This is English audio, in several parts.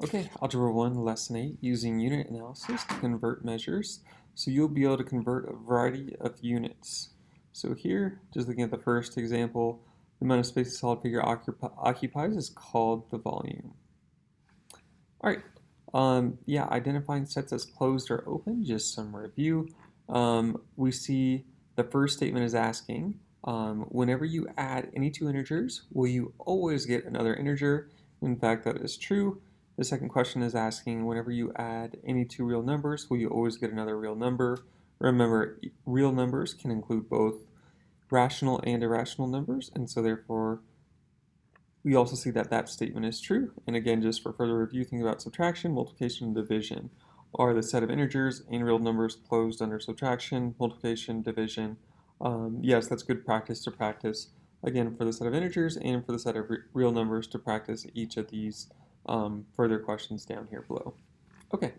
Okay, Algebra 1, Lesson 8, using unit analysis to convert measures. So you'll be able to convert a variety of units. So here, just looking at the first example, the amount of space a solid figure occupies is called the volume. All right, yeah, identifying sets as closed or open, just some review. We see the first statement is asking, whenever you add any two integers, will you always get another integer? In fact, that is true. The second question is asking, whenever you add any two real numbers, will you always get another real number? Remember, real numbers can include both rational and irrational numbers, and so therefore we also see that that statement is true. And again, just for further review, think about subtraction, multiplication, and division. Are the set of integers and real numbers closed under subtraction, multiplication, division? Yes, that's good practice to practice, again, for the set of integers and for the set of real numbers to practice each of these further questions down here below. Okay,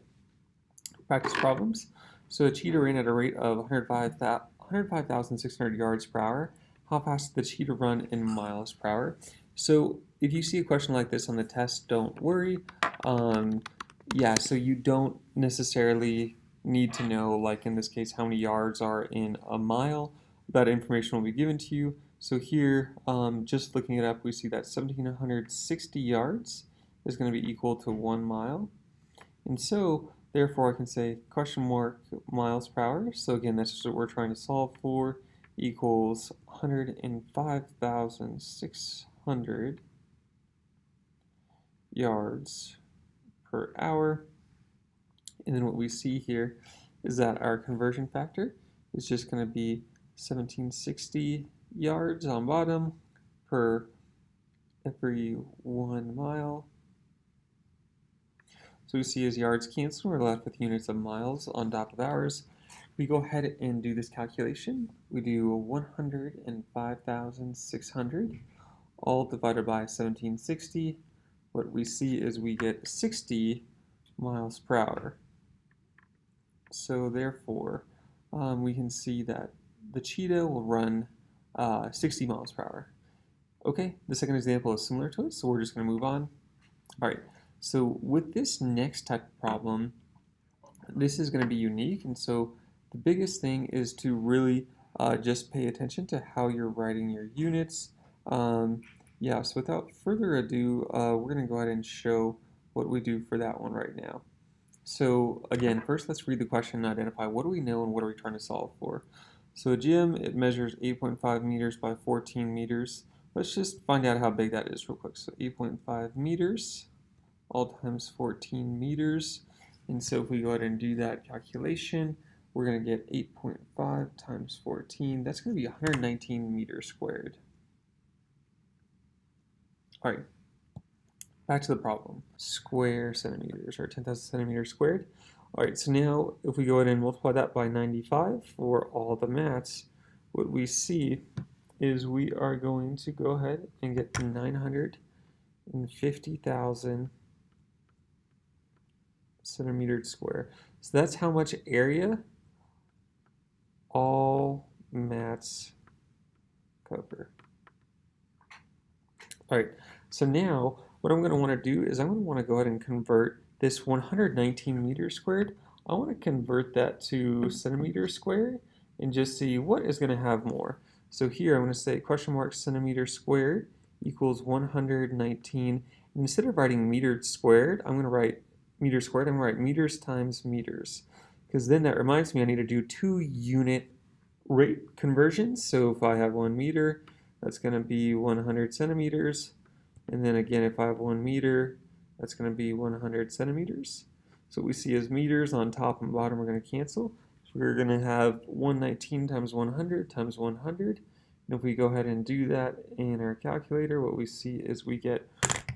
practice problems. So a cheetah ran at a rate of 105,600 yards per hour. How fast did the cheetah run in miles per hour? So if you see a question like this on the test, don't worry. Yeah, so you don't necessarily need to know, like in this case, how many yards are in a mile. That information will be given to you. So here, just looking it up, we see that 1,760 yards is going to be equal to 1 mile. And so, therefore, I can say question mark miles per hour. So again, that's just what we're trying to solve for, equals 105,600 yards per hour. And then what we see here is that our conversion factor is just going to be 1760 yards on bottom per every 1 mile. So we see as yards cancel, we're left with units of miles on top of hours. We go ahead and do this calculation. We do 105,600 all divided by 1760. What we see is we get 60 miles per hour. So therefore, we can see that the cheetah will run 60 miles per hour. Okay, the second example is similar to it, so we're just going to move on. All right, so with this next type of problem, this is going to be unique, and so the biggest thing is to really just pay attention to how you're writing your units. Yeah, so without further ado, we're going to go ahead and show what we do for that one right now. So again, first let's read the question and identify what do we know and what are we trying to solve for. So a gym, it measures 8.5 meters by 14 meters. Let's just find out how big that is real quick. So 8.5 meters all times 14 meters. And so if we go ahead and do that calculation, we're going to get 8.5 times 14. That's going to be 119 meters squared. All right, back to the problem. Square centimeters, or 10,000 centimeters squared. All right, so now if we go ahead and multiply that by 95 for all the maths, what we see is we are going to go ahead and get 950,000 centimeters square. So that's how much area all mats cover. All right, so now what I'm going to want to do is I'm going to want to go ahead and convert this 119 meters squared. I want to convert that to centimeters squared and just see what is going to have more. So here I'm going to say question mark centimeters squared equals 119. And instead of writing meters squared, I'm going to write meters squared. I'm going to write meters times meters, because then that reminds me I need to do 2 unit rate conversions. So if I have 1 meter, that's going to be 100 centimeters. And then again, if I have 1 meter, that's going to be 100 centimeters. So what we see as meters on top and bottom are going to cancel. So we're going to have 119 times 100 times 100. And if we go ahead and do that in our calculator, what we see is we get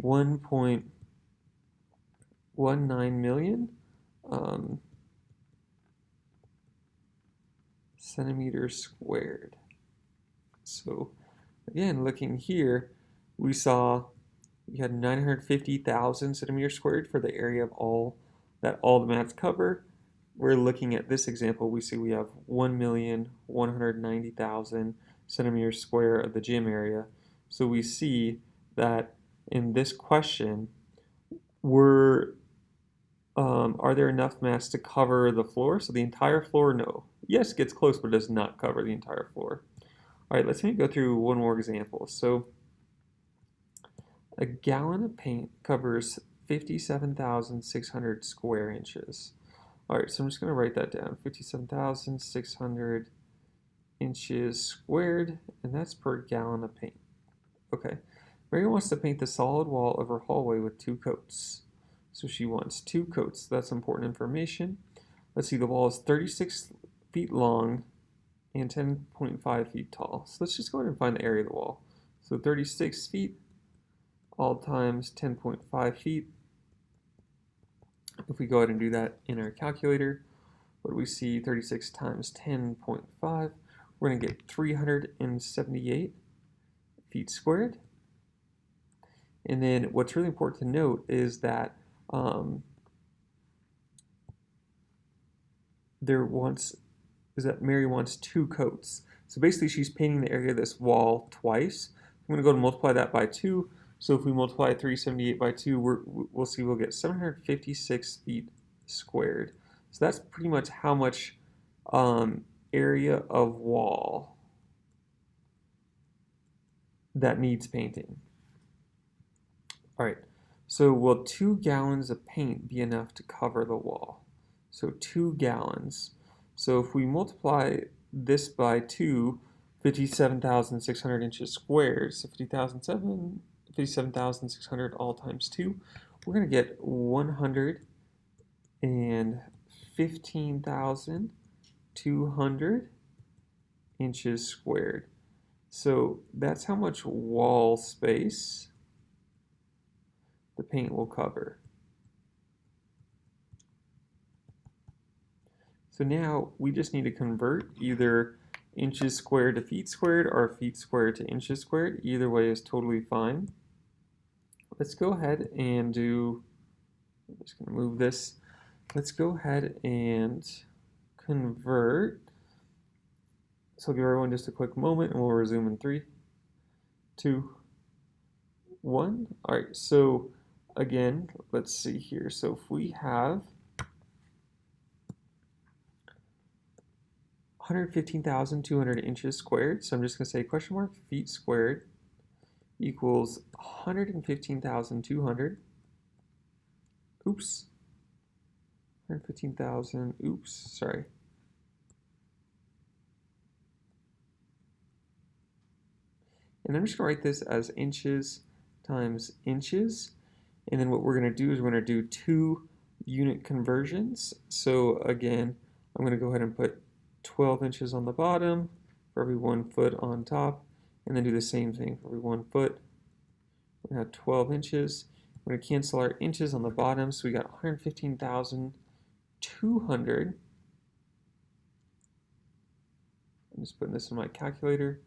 1.19 million centimeters squared. So again, looking here, we saw we had 950,000 centimeters squared for the area of all that all the mats cover. We're looking at this example, we see we have 1,190,000 centimeters square of the gym area. So we see that in this question, are there enough mass to cover the floor? So the entire floor, no. Yes, it gets close, but it does not cover the entire floor. All right, let's maybe go through one more example. So a gallon of paint covers 57,600 square inches. All right, so I'm just going to write that down. 57,600 inches squared, and that's per gallon of paint. Okay, Mary wants to paint the solid wall of her hallway with 2 coats. So she wants 2 coats. That's important information. Let's see, the wall is 36 feet long and 10.5 feet tall. So let's just go ahead and find the area of the wall. So 36 feet all times 10.5 feet. If we go ahead and do that in our calculator, what do we see? 36 times 10.5. We're going to get 378 feet squared. And then what's really important to note is that Mary wants 2 coats. So basically she's painting the area of this wall twice. I'm going to go and multiply that by 2. So if we multiply 378 by 2, we'll see we'll get 756 feet squared. So that's pretty much how much area of wall that needs painting. All right, so will 2 gallons of paint be enough to cover the wall? So 2 gallons. So if we multiply this by 2, 57,600 inches squared, so 57,600 all times 2, we're going to get 115,200 inches squared. So that's how much wall space the paint will cover. So now we just need to convert either inches squared to feet squared or feet squared to inches squared. Either way is totally fine. Let's go ahead and do, I'm just going to move this. Let's go ahead and convert. So I'll give everyone just a quick moment and we'll resume in 3, 2, 1. All right, so again, let's see here. So if we have 115,200 inches squared, so I'm just going to say question mark feet squared equals 115,200. Oops. 115,000. Oops. Sorry. And I'm just going to write this as inches times inches. And then what we're going to do is we're going to do 2 unit conversions. So again, I'm going to go ahead and put 12 inches on the bottom for every 1 foot on top, and then do the same thing for every 1 foot. We have 12 inches. We're going to cancel our inches on the bottom, so we got 115,200. I'm just putting this in my calculator.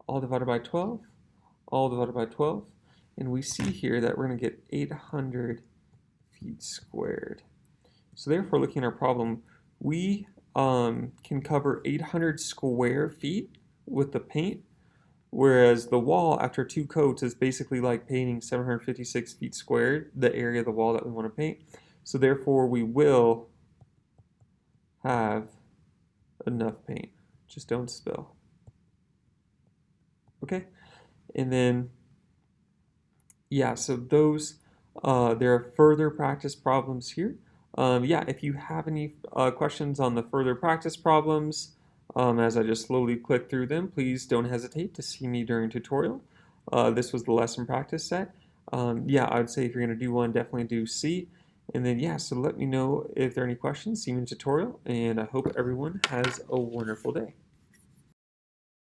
All divided by 12, all divided by 12, and we see here that we're going to get 800 feet squared. So therefore, looking at our problem, we can cover 800 square feet with the paint, whereas the wall after 2 coats is basically like painting 756 feet squared, the area of the wall that we want to paint. So therefore we will have enough paint. Just don't spill. Okay, and then yeah, so those there are further practice problems here. Yeah, if you have any questions on the further practice problems, as I just slowly click through them, please don't hesitate to see me during tutorial. This was the lesson practice set. Yeah, I would say if you're going to do one, definitely do C. And then, yeah, so let me know if there are any questions, see me in tutorial, and I hope everyone has a wonderful day.